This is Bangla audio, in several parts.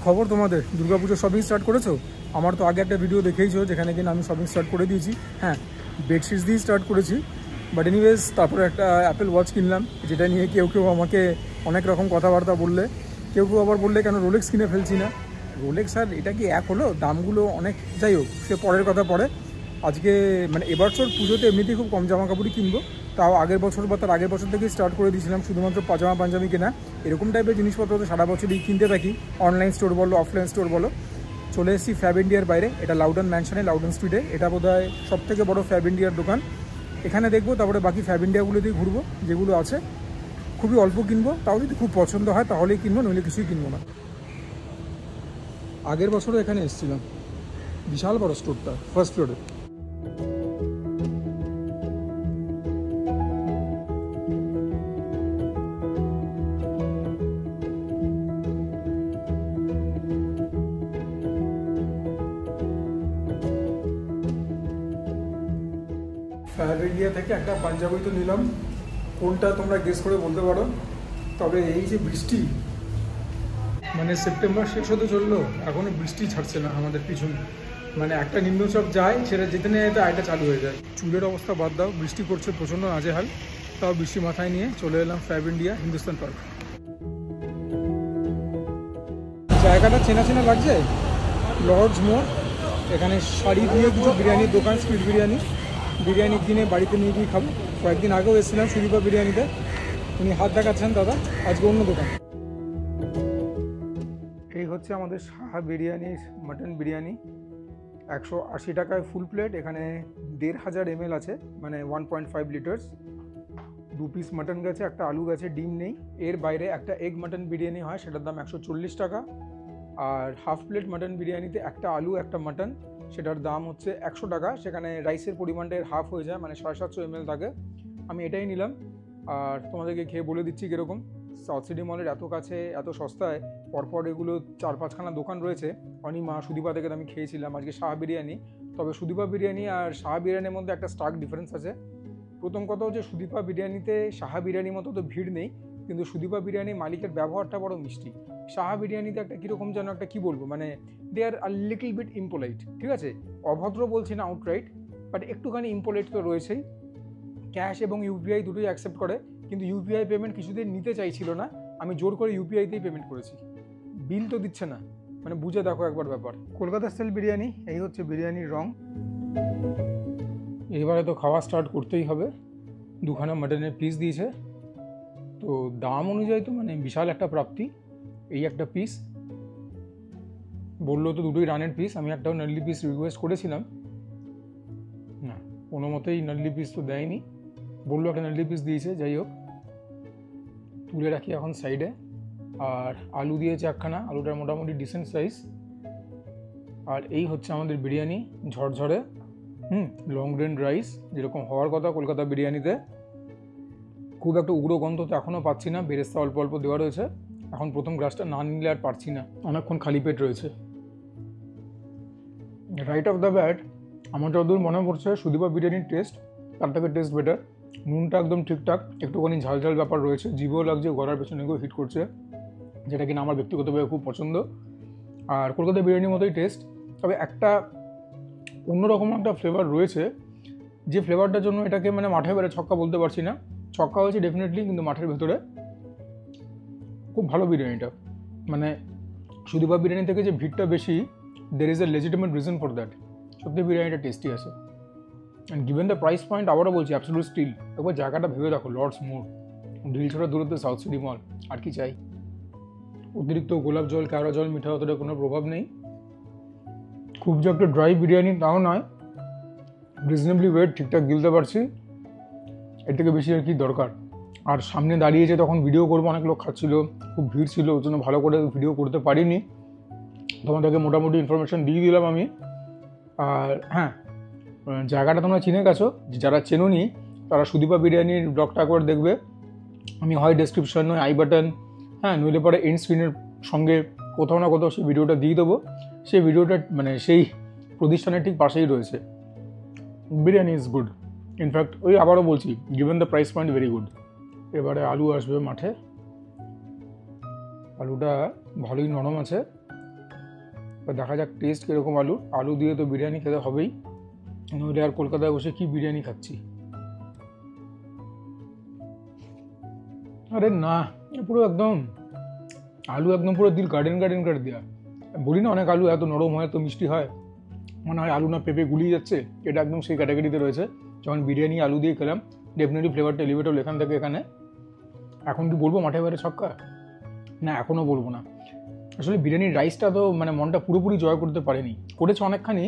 খবর তোমাদের? দুর্গাপুজোর শপিং স্টার্ট করেছো? আমার তো আগে একটা ভিডিও দেখেইছো যেখানে কিনা আমি শপিং স্টার্ট করে দিয়েছি। হ্যাঁ, বেডশিটস দিয়ে স্টার্ট করেছি, বাট এনিওয়েজ তারপরে একটা অ্যাপেল ওয়াচ কিনলাম, যেটা নিয়ে কেউ কেউ আমাকে অনেক রকম কথাবার্তা বললে, কেউ কেউ আবার বললে কেন রোলেক্স কিনে ফেলছি না। রোলেক্স আর এটা কি এক হলো? দামগুলো অনেক, যাই হোক সে পরের কথা পরে। আজকে মানে এবছর পুজোতে এমনিতেই খুব কম জামা কাপড়ই কিনবো, তাও আগের বছর বা তার আগের বছর থেকেই স্টার্ট করে দিয়েছিলাম শুধুমাত্র পাজামা পাঞ্জাবি কেনা। এরকম টাইপের জিনিসপত্র তো সারা বছরই কিনতে থাকি, অনলাইন স্টোর বলো অফলাইন স্টোর বলো। চলে এসেছি ফ্যাব ইন্ডিয়ার বাইরে, এটা লাউডন ম্যানশনে, লাউডন স্ট্রিটে। এটা বোধহয় সব থেকে বড়ো ফ্যাব ইন্ডিয়ার দোকান। এখানে দেখবো, তারপরে বাকি ফ্যাব ইন্ডিয়াগুলোতেই ঘুরবো, যেগুলো আছে খুবই অল্প কিনবো, তাও যদি খুব পছন্দ হয় তাহলেই কিনবো, নইলে কিছুই কিনবো না। আগের বছরও এখানে এসেছিলাম, বিশাল বড় স্টোরটা, ফার্স্ট ফ্লোরে। ফ্যাব ইন্ডিয়া থেকে একটা পাঞ্জাবি তো নিলাম, কোনটা তোমরা গেস করে বলতে পারো। তবে এই যে বৃষ্টি, মানে সেপ্টেম্বর শেষ হতে চললো, এখনও বৃষ্টি ছাড়ছে না আমাদের পিছনে। মানে একটা নিম্নচাপ যায়, সেটা যেতে নিয়ে যেতে আরেকটা চালু হয়ে যায়। চুলের অবস্থা বাদ দাও, বৃষ্টি করছে প্রচণ্ড নাজেহাল। তাও বৃষ্টি মাথায় নিয়ে চলে এলাম ফ্যাব ইন্ডিয়া হিন্দুস্তান পার্ক। জায়গাটা চেনা চেনা লাগছে, লর্ডস মোড়। এখানে শাড়ি দিয়ে কিছু বিরিয়ানির দোকান, স্ট্রিট বিরিয়ানি। বিরিয়ানি কিনে বাড়িতে নিয়ে গিয়ে খাবো। কয়েকদিন আগেও এসেছিলাম সুদীপা বিরিয়ানিতে, উনি হাত দেখাচ্ছেন দাদা, আজকে অন্য দোকান। এই হচ্ছে আমাদের সাহা বিরিয়ানির মাটন বিরিয়ানি, 180 টাকায় ফুল প্লেট। এখানে 1500 ml আছে, মানে 1.5 লিটার্স। 2 পিস মাটন গেছে, একটা আলু গেছে, ডিম নেই। এর বাইরে একটা এগ মাটন বিরিয়ানি হয়, সেটার দাম 140 টাকা। আর হাফ প্লেট মাটন বিরিয়ানিতে একটা আলু একটা মাটন, সেটার দাম হচ্ছে 100 টাকা। সেখানে রাইসের পরিমাণটা হাফ হয়ে যায়, মানে 750 ml থাকে। আমি এটাই নিলাম, আর তোমাদেরকে খেয়ে বলে দিচ্ছি কীরকম। সাউথ সিটি মলের এত কাছে, এত সস্তায় পরপর এগুলো 4-5খানা দোকান রয়েছে। অনিমা, সুদীপা থেকে আমি খেয়েছিলাম আজকে সাহা বিরিয়ানি। তবে সুদীপা বিরিয়ানি আর সাহা বিরিয়ানির মধ্যে একটা স্টার্ক ডিফারেন্স আছে। প্রথম কথা হচ্ছে, সুদীপা বিরিয়ানিতে সাহা বিরিয়ানির মতো তো ভিড় নেই, কিন্তু সুদীপা বিরিয়ানির মালিকের ব্যবহারটা বড় মিষ্টি। সাহা বিরিয়ানিতে একটা কীরকম যেন একটা, কী বলবো, মানে দে আর আ লিটল বিট ইম্পোলাইট, ঠিক আছে? অভদ্র বলছি না আউটরাইট, বাট একটুখানি ইম্পোলাইট তো রয়েছেই। ক্যাশ এবং ইউপিআই দুটোই অ্যাকসেপ্ট করে, কিন্তু ইউপিআই পেমেন্ট কিছুদিন নিতে চাইছিল না। আমি জোর করে ইউপিআইতেই পেমেন্ট করেছি। বিল তো দিচ্ছে না, মানে বুঝে দেখো একবার ব্যাপার। কলকাতা স্টাইল বিরিয়ানি, এই হচ্ছে বিরিয়ানির রং। এবারে তো খাওয়া স্টার্ট করতেই হবে। 2খানা মাটনের পিস দিয়েছে, তো দাম অনুযায়ী তো মানে বিশাল একটা প্রাপ্তি। এই একটা পিস বললো তো দুটোই রানের পিস, আমি একটাও নার্লি পিস রিকোয়েস্ট করেছিলাম, না কোনো মতেই নার্লি পিস তো দেয়নি, বললো একটা নার্লি পিস দিয়েছে। যাই হোক, তুলে রাখি এখন সাইডে। আর আলু দিয়েছে একখানা, আলুটার মোটামুটি ডিসেন্ট সাইজ। আর এই হচ্ছে আমাদের বিরিয়ানি, ঝরঝরে লং গ্রেন রাইস, যেরকম হওয়ার কথা কলকাতা বিরিয়ানিতে। খুব একটা উগ্র গন্ধ তো এখনও পাচ্ছি না, বেরেস্তা অল্প অল্প দেওয়া রয়েছে। এখন প্রথম গ্লাসটা না নিলে আর পারছি না, অনেকক্ষণ খালি পেট রয়েছে। রাইট অফ দ্য ব্যাট আমার যতদূর মনে পড়ছে সুদীপা বিরিয়ানির টেস্ট তার থেকে টেস্ট বেটার। নুনটা একদম ঠিকঠাক, একটুখানি ঝাল ঝাল ব্যাপার রয়েছে, জিভেও লাগছে, গলার পেছনে গিয়েও হিট করছে, যেটা কিনা আমার ব্যক্তিগতভাবে খুব পছন্দ। আর কলকাতা বিরিয়ানির মতোই টেস্ট, তবে একটা অন্যরকম একটা ফ্লেভার রয়েছে, যে ফ্লেভারটার জন্য এটাকে মানে মাঠে বেড়ে ছক্কা বলতে পারছি না। ছক্কা হয়েছে ডেফিনেটলি, কিন্তু মাঠের ভেতরে খুব ভালো বিরিয়ানিটা। মানে সুদীপা বিরিয়ানি থেকে যে ভিড়টা বেশি, there is a legitimate reason for that. সত্যি বিরিয়ানিটা টেস্টি আছে, and given the price point, আবারও বলছি অ্যাবসলিউট স্টিল। একবার জায়গাটা ভেবে দেখো, লর্ডস মোড়, ঢিল ছোড়া দূরত্বে সাউথ সিটি মল, আর কি চাই? অতিরিক্ত গোলাপ জল, কেওড়া জল, মিঠা অতটা কোনো প্রভাব নেই। খুব যে একটা ড্রাই বিরিয়ানি তাও নয়, রিজনেবলি ওয়েট, ঠিকঠাক গিলতে পারছি, এর থেকে বেশি আর কি দরকার। আর সামনে দাঁড়িয়েছে তখন ভিডিও করবো, অনেক লোক খাচ্ছিল, খুব ভিড় ছিল, ওর জন্য ভালো করে ভিডিও করতে পারিনি। তোমাদেরকে মোটামুটি ইনফরমেশান দিয়ে দিলাম আমি। আর হ্যাঁ, জায়গাটা তোমরা চিনে গেছো, যারা চেনোনি তারা সুদীপা বিরিয়ানির ব্লগটা একবার দেখবে। আমি হয় ডেসক্রিপশন, নয় আই বাটন, হ্যাঁ নইলে পরে এন্ড স্ক্রিনের সঙ্গে কোথাও না কোথাও সেই ভিডিওটা দিয়ে দেবো। সেই ভিডিওটা মানে সেই প্রতিষ্ঠানের ঠিক পাশেই রয়েছে। বিরিয়ানি ইজ গুড, ইনফ্যাক্ট ওই আবারও বলছি, given the price point very good. এবারে আলু আসবে মাঠে, আলুটা ভালোই নরম আছে, তো দেখা যাক টেস্ট কীরকম আলু দিয়ে তো বিরিয়ানি খেতে হবেই, নইলে আর কলকাতায় বসে কি বিরিয়ানি খাচ্ছি। আরে না, পুরো একদম আলু একদম পুরো দিল গার্ডেন করে দেওয়া। বলি না অনেক আলু এত নরম হয়, এত মিষ্টি হয়, মনে হয় আলু না পেঁপে গুলিয়ে যাচ্ছে। এটা একদম সেই ক্যাটাগরিতে রয়েছে। যখন বিরিয়ানি আলু দিয়ে খেলাম, ডেফিনেটলি ফ্লেভারটা এলিভেট হলো এখান থেকে এখানে। এখন কি বলবো মাঠে বাইরে ছক্কা? না, এখনও বলবো না। আসলে বিরিয়ানির রাইসটা তো মানে মনটা পুরোপুরি জয় করতে পারেনি, করেছে অনেকখানি,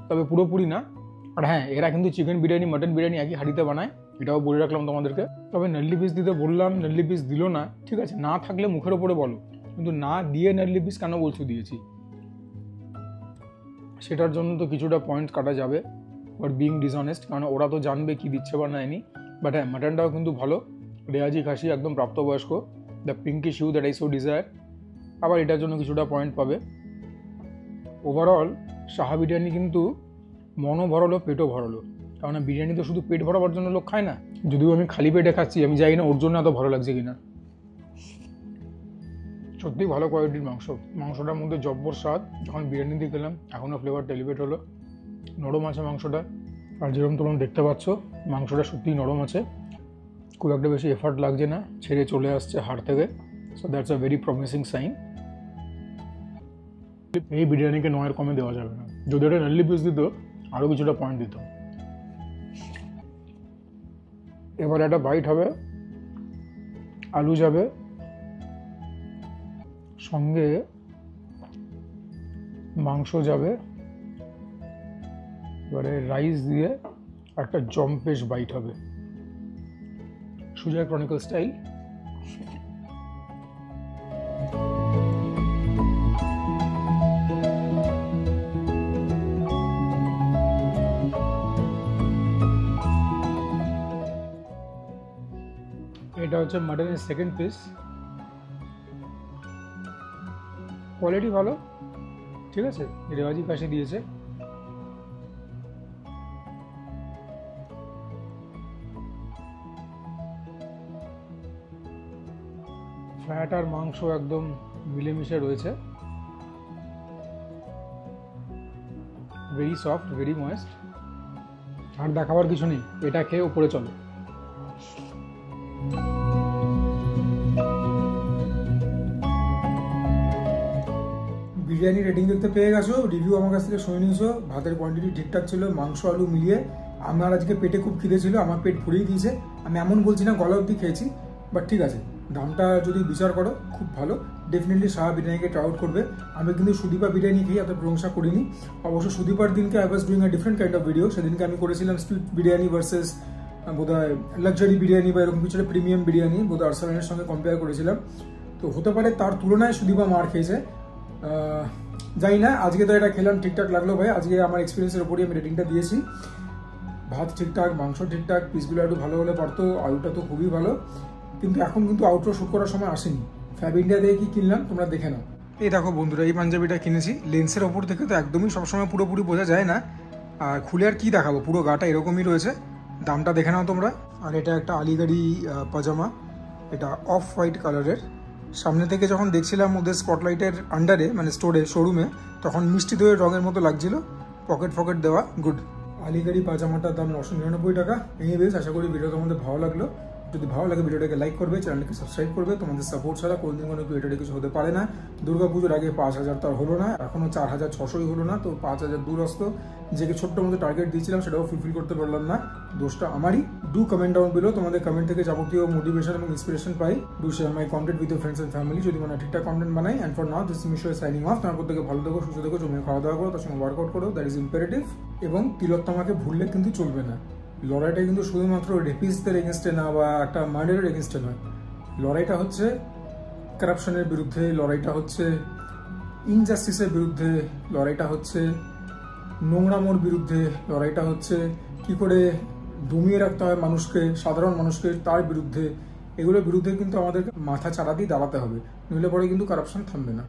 তবে পুরোপুরি না। আর হ্যাঁ, এরা কিন্তু চিকেন বিরিয়ানি মাটন বিরিয়ানি একই হাঁড়িতে বানায়, এটাও বলে রাখলাম তোমাদেরকে। তবে নাল্লি পিস দিতে বললাম, নাল্লি পিস দিল না, ঠিক আছে, না থাকলে মুখের ওপরে বলো, কিন্তু না দিয়ে নাল্লি পিস কেন বলছো দিয়েছি, সেটার জন্য তো কিছুটা পয়েন্ট কাটা যাবে। বাট বিং ডিসঅনেস্ট, কারণ ওরা তো জানবে কি দিচ্ছে বা নেয়নি। বাট হ্যাঁ, মাটনটাও কিন্তু ভালো, রেয়াজি খাসি, একদম প্রাপ্তবয়স্ক, the pinkish hue that I so desire. আবার এটার জন্য কিছুটা পয়েন্ট পাবে। ওভারঅল সাহা বিরিয়ানি কিন্তু মনও ভরালো, পেটও ভরালো। কারণ বিরিয়ানি তো শুধু পেট ভরাবার জন্য লোক খায় না। যদিও আমি খালি পেটে খাচ্ছি, আমি জানি না ওর জন্য এত ভালো লাগছে কিনা। সত্যিই ভালো কোয়ালিটির মাংসটার মধ্যে জব্বর স্বাদ। যখন বিরিয়ানি দিয়ে খেলাম এখনও ফ্লেভারটা এলিভেট হলো। নরম আছে মাংসটা, আর যেরকম তোমরা দেখতে পাচ্ছ মাংসটা সত্যিই নরম আছে, খুব একটা বেশি এফার্ট লাগছে না, ছেড়ে চলে আসছে হাড় থেকে। So that's a very promising sign. এই বিরিয়ানিকে 9-এর কমে দেওয়া যাবে না। যদি এটা নাল্লি পিস দিত আরও কিছুটা পয়েন্ট দিত। এবার একটা বাইট হবে, আলু যাবে, সঙ্গে মাংস যাবে, এবারে রাইস দিয়ে একটা জম্পেশ বাইট হবে, সুজয় ক্রনিকল স্টাইল। এটা হচ্ছে মাটনের সেকেন্ড পিস, কোয়ালিটি ভালো, ঠিক আছে, রেওয়াজি কাশি দিয়েছে। ফ্যাট আর মাংস একদম মিলেমিশে রয়েছে, ভেরি সফট, ভেরি ময়েস্ট। আর দেখাবার কিছু নেই, এটা খেয়ে উপরে চলো। বিরিয়ানি রেটিং দেখতে পেয়ে গেছো, রিভিউ আমার কাছ থেকে শুনে নিয়েছো। ভাতের কোয়ান্টিটি ঠিকঠাক ছিল, মাংস আলু মিলিয়ে। আমার আজকে পেটে খুব খিদে ছিল, আমার পেট ভরিয়ে দিয়েছে। আমি এমন বলছি না গলা অবধি খেয়েছি, বাট ঠিক আছে, দামটা যদি বিচার করো খুব ভালো। ডেফিনেটলি সাহা বিরিয়ানিকে ট্রাই আউট করবে। আমি কিন্তু সুদীপা বিরিয়ানি খেয়ে এত প্রশংসা করিনি। অবশ্য সুদীপার দিনকে I was doing a different kind of video. সেদিনকে আমি করেছিলাম স্ট্রিট বিরিয়ানি ভার্সেস বোধহয় লাক্সারি বিরিয়ানি বা এরকম কিছু প্রিমিয়াম বিরিয়ানি, বোধহয় আরসালানের সঙ্গে কম্পেয়ার করেছিলাম। তো হতে পারে তার তুলনায় সুদীপা মার খেয়েছে, জানি না। আজকে তো এটা খেলাম, ঠিকঠাক লাগলো ভাই। আজকে আমার এক্সপিরিয়েন্সের উপরই আমি রেটিংটা দিয়েছি। ভাত ঠিকঠাক, মাংস ঠিকঠাক, পিসগুলো একটু ভালো হলে পারতো, আলুটা তো খুবই ভালো। কিন্তু এখন কিন্তু আউটরো শুট করার সময় আসেনি। ফ্যাব ইন্ডিয়া দিয়ে কি কিনলাম তোমরা দেখে নাও। এই দেখো বন্ধুরা, এই পাঞ্জাবিটা কিনেছি। লেন্সের ওপর থেকে তো একদমই সবসময় পুরোপুরি বোঝা যায় না, আর খুলে আর কি দেখাবো, পুরো গাটা এরকমই রয়েছে। দামটা দেখে নাও তোমরা। আর এটা একটা আলিগড়ি পাজামা, এটা অফ হোয়াইট কালারের। সামনে থেকে যখন দেখছিলাম ওদের স্পটলাইটের আন্ডারে, মানে স্টোরে, শোরুমে, তখন মিষ্টি দইয়ের রঙের মতো লাগছিল। পকেট দেওয়া, গুড। আলিগড়ি পাজামাটার দাম 999 টাকা। এনিওয়েজ, আশা করি ভিডিও তোমাদের ভালো লাগলো। যদি ভালো লাগে ভিডিওটাকে লাইক করবে, চ্যানেলটাকে সাবস্ক্রাইব করবে। তোমাদের সাপোর্ট ছাড়া কোনোদিন কোনো ক্রিয়েটারে কিছু হতে পারে না। দুর্গাপুজোর আগে 5000 তো আর হলো না, এখনও 4600ই হলো না, তো 5000 দূর আসতো। যে ছোট্ট মতো টার্গেট দিয়েছিলাম সেটাও ফুলফিল করতে পারলাম না, দোষটা আমারই। ডু কমেন্ট ডাউন বিলো, তোমাদের কমেন্ট থেকে যাবতীয় মোটিভেশন এবং inspiration pi. Do share my content with friends and family, যদি মানে ঠিকঠাক কন্টেন্ট বানাই। And for now this is Meesho signing off. তোমার প্রত্যেকে ভালো থেকো, সুস্থ থেকো, জমিয়ে খাওয়া দাওয়া করো, তার সঙ্গে ওয়ার্কআউট করো, দ্যাট ইজ ইম্পারেটিভ। এবং তিলোত্তমাকে ভুললে কিন্তু চলবে না। লড়াইটা কিন্তু শুধুমাত্র রেপিস্টদের এগেনস্টে না, বা একটা মার্ডারের এগেনস্টে নয়। লড়াইটা হচ্ছে কারাপশনের বিরুদ্ধে, লড়াইটা হচ্ছে ইনজাস্টিসের বিরুদ্ধে, লড়াইটা হচ্ছে নোংরামোর বিরুদ্ধে, লড়াইটা হচ্ছে কি করে দমিয়ে রাখতে হয় মানুষকে, সাধারণ মানুষকে, তার বিরুদ্ধে। এগুলোর বিরুদ্ধে কিন্তু আমাদের মাথা চাড়া দিয়ে দাঁড়াতে হবে, নইলে পরে কিন্তু কারাপশন থামবে না।